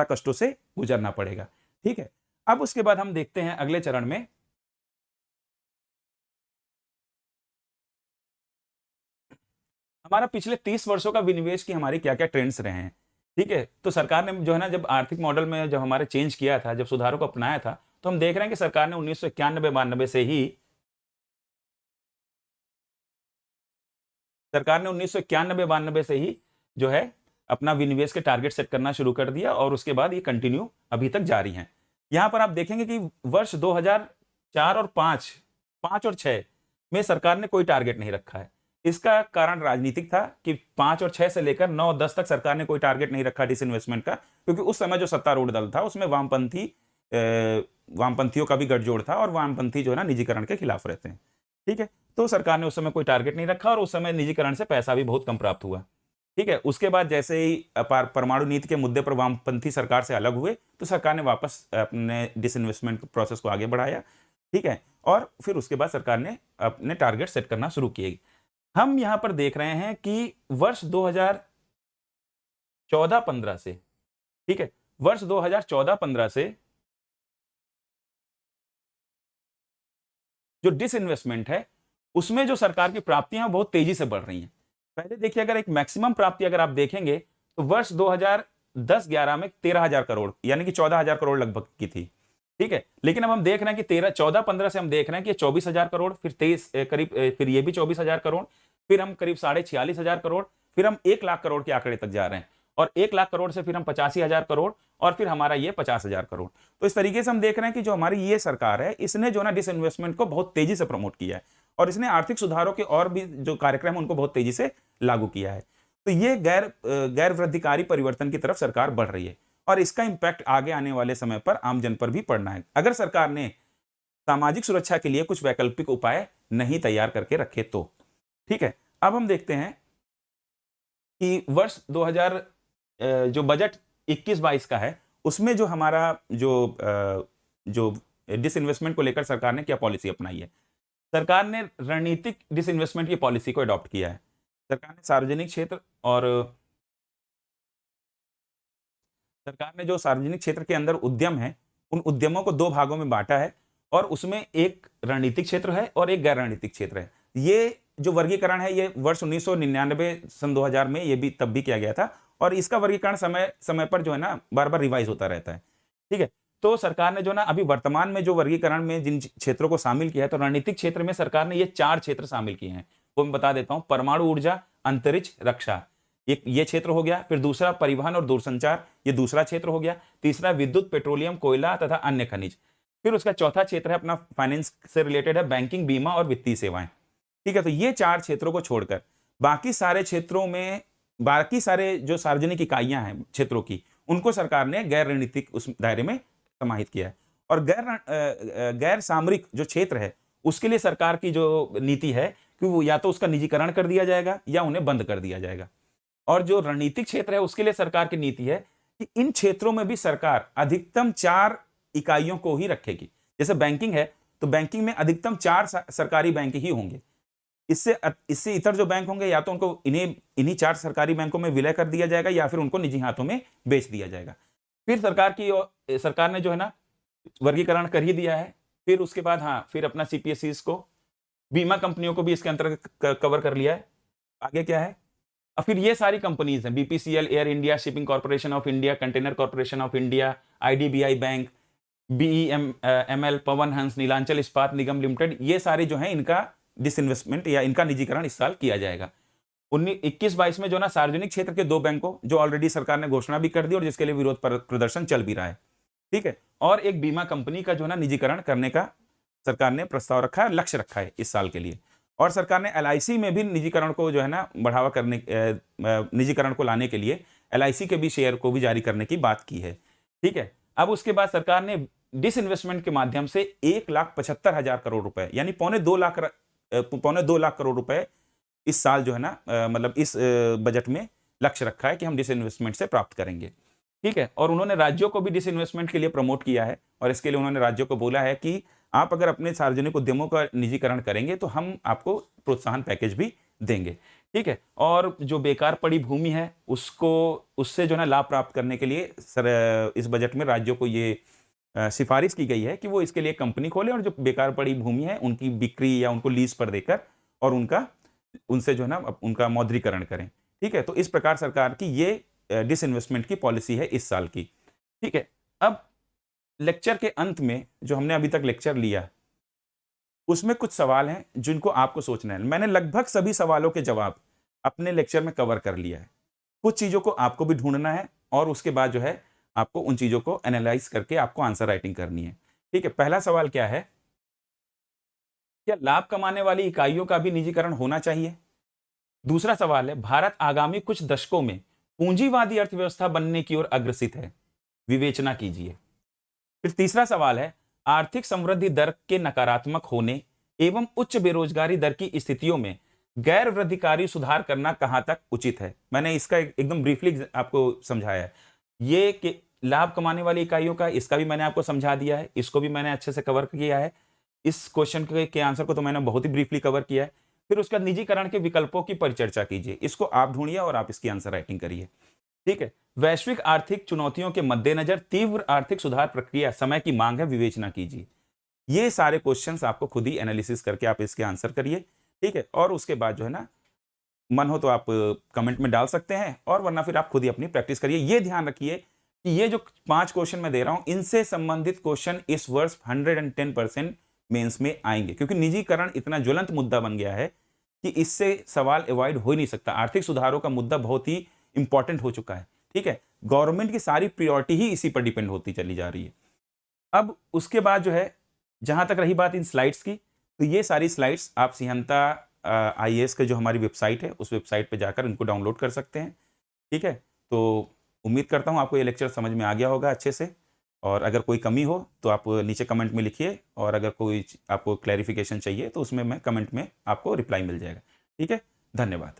कष्टों से गुजरना पड़ेगा। ठीक है, अब उसके बाद हम देखते हैं अगले चरण में हमारा पिछले 30 वर्षों का विनिवेश की हमारी क्या क्या ट्रेंड्स रहे हैं। ठीक है, तो सरकार ने जो है ना, जब आर्थिक मॉडल में जब हमारे चेंज किया था, जब सुधारों को अपनाया था, तो हम देख रहे हैं कि सरकार ने 1991-92 से ही सरकार ने 1991-92 से ही जो है अपना विनिवेश के टारगेट सेट करना शुरू कर दिया, और उसके बाद ये कंटिन्यू अभी तक जारी है। यहां पर आप देखेंगे कि वर्ष 2004 और 5 और 6 में सरकार ने कोई टारगेट नहीं रखा है। इसका कारण राजनीतिक था कि 5 और 6 से लेकर 9-10 तक सरकार ने कोई टारगेट नहीं रखा डिसइन्वेस्टमेंट का, क्योंकि उस समय जो सत्तारूढ़ दल था उसमें वामपंथियों का भी गठजोड़ था, और वामपंथी जो है ना निजीकरण के खिलाफ रहते हैं। ठीक है, तो सरकार ने उस समय कोई टारगेट नहीं रखा, और उस समय निजीकरण से पैसा भी बहुत कम प्राप्त हुआ। ठीक है, उसके बाद जैसे ही परमाणु नीति के मुद्दे पर वामपंथी सरकार से अलग हुए, तो सरकार ने वापस अपने डिसइन्वेस्टमेंट प्रोसेस को आगे बढ़ाया। ठीक है, और फिर उसके बाद सरकार ने अपने टारगेट सेट करना शुरू किए। हम यहां पर देख रहे हैं कि वर्ष 2014-15 से, ठीक है, वर्ष 2014-15 से जो डिसइन्वेस्टमेंट है उसमें जो सरकार की प्राप्तियां बहुत तेजी से बढ़ रही हैं। पहले देखिए, अगर एक मैक्सिमम प्राप्ति अगर आप देखेंगे तो वर्ष 2010-11 में 13,000 करोड़ यानी कि 14,000 करोड़ लगभग की थी। ठीक है, लेकिन अब हम देख रहे हैं कि 14-15 से हम देख रहे हैं कि 24,000 करोड़, फिर 23 करीब, फिर ये भी 24,000 करोड़, फिर हम करीब 46,500 करोड़, फिर हम 1 लाख करोड़ के आंकड़े तक जा रहे हैं, और 1 लाख करोड़ से फिर हम 85,000 करोड़, और फिर हमारा ये 50,000 करोड़। तो इस तरीके से हम देख रहे हैं कि जो हमारी ये सरकार है, इसने जो ना डिसइन्वेस्टमेंट को बहुत तेजी से प्रमोट किया है, और इसने आर्थिक सुधारों के और भी जो कार्यक्रम है उनको बहुत तेजी से लागू किया है। तो ये गैर वृद्धिकारी परिवर्तन की तरफ सरकार बढ़ रही है, और इसका इंपैक्ट आगे आने वाले समय पर आम जन पर भी पड़ना है, अगर सरकार ने सामाजिक सुरक्षा के लिए कुछ वैकल्पिक उपाय नहीं तैयार करके रखे तो। ठीक है, अब हम देखते हैं कि वर्ष 2000 जो बजट 21-22 का है, उसमें जो हमारा जो डिसइन्वेस्टमेंट को लेकर सरकार ने क्या पॉलिसी अपनाई है। सरकार ने रणनीतिक डिसइन्वेस्टमेंट की पॉलिसी को अडॉप्ट किया है। सरकार ने सार्वजनिक क्षेत्र और सरकार ने जो सार्वजनिक क्षेत्र के अंदर उद्यम है, उन उद्यमों को 2 भागों में बांटा है, और उसमें एक रणनीतिक क्षेत्र है और एक गैर रणनीतिक क्षेत्र है। ये जो वर्गीकरण है, ये वर्ष 1999 सन 2000 में ये भी तब भी किया गया था, और इसका वर्गीकरण समय समय पर जो है ना बार-बार रिवाइज होता रहता है। ठीक है, तो सरकार ने जो ना अभी वर्तमान में जो वर्गीकरण में जिन क्षेत्रों को शामिल किया है, तो रणनीतिक क्षेत्र में सरकार ने ये 4 क्षेत्र शामिल किए हैं। वो मैं बता देता हूं। परमाणु ऊर्जा, अंतरिक्ष, रक्षा, ये क्षेत्र हो गया। फिर दूसरा परिवहन और दूरसंचार, ये दूसरा क्षेत्र हो गया। तीसरा विद्युत, पेट्रोलियम, कोयला तथा अन्य खनिज। फिर उसका चौथा क्षेत्र है अपना फाइनेंस से रिलेटेड है, बैंकिंग, बीमा और वित्तीय सेवाएं। ठीक है, तो ये 4 क्षेत्रों को छोड़कर बाकी सारे क्षेत्रों में, बाकी सारे जो सार्वजनिक इकाइयां हैं क्षेत्रों की, उनको सरकार ने गैर रणनीतिक उस दायरे में समाहित किया है। और गैर सामरिक जो क्षेत्र है, उसके लिए सरकार की जो नीति है कि वो या तो उसका निजीकरण कर दिया जाएगा या उन्हें बंद कर दिया जाएगा। और जो रणनीतिक क्षेत्र है, उसके लिए सरकार की नीति है कि इन क्षेत्रों में भी सरकार अधिकतम 4 इकाइयों को ही रखेगी। जैसे बैंकिंग है, तो बैंकिंग में अधिकतम 4 सरकारी बैंक ही होंगे। इससे इतर जो बैंक होंगे, या तो उनको इन्हीं 4 सरकारी बैंकों में विलय कर दिया जाएगा, या फिर उनको निजी हाथों में बेच दिया जाएगा। फिर सरकार ने जो है ना वर्गीकरण कर ही दिया है। फिर उसके बाद फिर अपना सीपीएसईज को, बीमा कंपनियों को भी इसके अंतर्गत कवर कर लिया है। आगे क्या है, अब फिर ये सारी कंपनीज हैं, BPCL, Air India, Shipping Corporation of India, Container Corporation of India, IDBI bank, BEML, Pawan Hans, Neelanchal इस्पात निगम लिमिटेड, ये सारे जो हैं इनका डिसइन्वेस्टमेंट या इनका निजीकरण इस साल किया जाएगा। 21-22 में जो ना सार्वजनिक क्षेत्र के 2 बैंकों, जो ऑलरेडी सरकार ने घोषणा भी कर दी और जिसके लिए विरोध प्रदर्शन चल भी रहा है। ठीक है, और एक बीमा कंपनी का जो ना निजीकरण करने का सरकार ने प्रस्ताव रखा है, लक्ष्य रखा है इस साल के लिए। और सरकार ने एलआईसी में भी निजीकरण को जो है ना बढ़ावा करने, निजीकरण को लाने के लिए एलआईसी के भी शेयर को भी जारी करने की बात की है। ठीक है, अब उसके बाद सरकार ने डिसइन्वेस्टमेंट के माध्यम से 1,75,000 करोड़ रुपए यानी पौने 2 लाख करोड़ रुपए इस साल जो है ना मतलब इस बजट में लक्ष्य रखा है कि हम डिसइन्वेस्टमेंट से प्राप्त करेंगे। ठीक है, और उन्होंने राज्यों को भी डिसइन्वेस्टमेंट के लिए प्रमोट किया है और इसके लिए उन्होंने राज्यों को बोला है कि आप अगर अपने सार्वजनिक उद्यमों का निजीकरण करेंगे तो हम आपको प्रोत्साहन पैकेज भी देंगे। ठीक है, और जो बेकार पड़ी भूमि है उसको उससे जो है ना लाभ प्राप्त करने के लिए इस बजट में राज्यों को ये सिफारिश की गई है कि वो इसके लिए कंपनी खोले और जो बेकार पड़ी भूमि है उनकी बिक्री या उनको लीज पर देकर और उनसे जो है ना उनका मौद्रीकरण करें। ठीक है, तो इस प्रकार सरकार की ये डिसइन्वेस्टमेंट की पॉलिसी है इस साल की। ठीक है, अब लेक्चर के अंत में जो हमने अभी तक लेक्चर लिया उसमें कुछ सवाल हैं जिनको आपको सोचना है। मैंने लगभग सभी सवालों के जवाब अपने लेक्चर में कवर कर लिया है। कुछ चीजों को आपको भी ढूंढना है और उसके बाद जो है आपको उन चीजों को एनालाइज करके आपको आंसर राइटिंग करनी है। ठीक है, पहला सवाल क्या है, क्या लाभ कमाने वाली इकाइयों का भी निजीकरण होना चाहिए? दूसरा सवाल है, भारत आगामी कुछ दशकों में पूंजीवादी अर्थव्यवस्था बनने की ओर अग्रसित है, विवेचना कीजिए। फिर तीसरा सवाल है, आर्थिक समृद्धि दर के नकारात्मक होने एवं उच्च बेरोजगारी दर की स्थितियों में गैर वृद्धिकारी सुधार करना कहां तक उचित है? मैंने इसका एकदम ब्रीफली आपको समझाया है। ये कि लाभ कमाने वाली इकाइयों का इसका भी मैंने आपको समझा दिया है, इसको भी मैंने अच्छे से कवर किया है। इस क्वेश्चन के आंसर को तो मैंने बहुत ही ब्रीफली कवर किया है। फिर उसका निजीकरण के विकल्पों की परिचर्चा कीजिए, इसको आप ढूंढिए और आप इसकी आंसर राइटिंग करिए। ठीक है, वैश्विक आर्थिक चुनौतियों के मद्देनजर तीव्र आर्थिक सुधार प्रक्रिया समय की मांग है, विवेचना कीजिए। ये सारे क्वेश्चंस आपको खुद ही एनालिसिस करके आप इसके आंसर करिए। ठीक है, और उसके बाद जो है ना मन हो तो आप कमेंट में डाल सकते हैं और वरना फिर आप खुद ही अपनी प्रैक्टिस करिए। ये ध्यान रखिए कि ये जो 5 क्वेश्चन मैं दे रहा हूं इनसे संबंधित क्वेश्चन इस वर्ष 110% मेंस में आएंगे, क्योंकि निजीकरण इतना ज्वलंत मुद्दा बन गया है कि इससे सवाल अवॉइड हो ही नहीं सकता। आर्थिक सुधारों का मुद्दा बहुत ही इंपॉर्टेंट हो चुका है। ठीक है, गवर्नमेंट की सारी प्रायोरिटी ही इसी पर डिपेंड होती चली जा रही है। अब उसके बाद जो है, जहां तक रही बात इन स्लाइड्स की, तो ये सारी स्लाइड्स आप सिहंता आईएएस के जो हमारी वेबसाइट है उस वेबसाइट पे जाकर इनको डाउनलोड कर सकते हैं। ठीक है, तो उम्मीद करता हूँ आपको ये लेक्चर समझ में आ गया होगा अच्छे से, और अगर कोई कमी हो तो आप नीचे कमेंट में लिखिए, और अगर कोई आपको क्लैरिफिकेशन चाहिए तो उसमें मैं कमेंट में आपको रिप्लाई मिल जाएगा। ठीक है, धन्यवाद।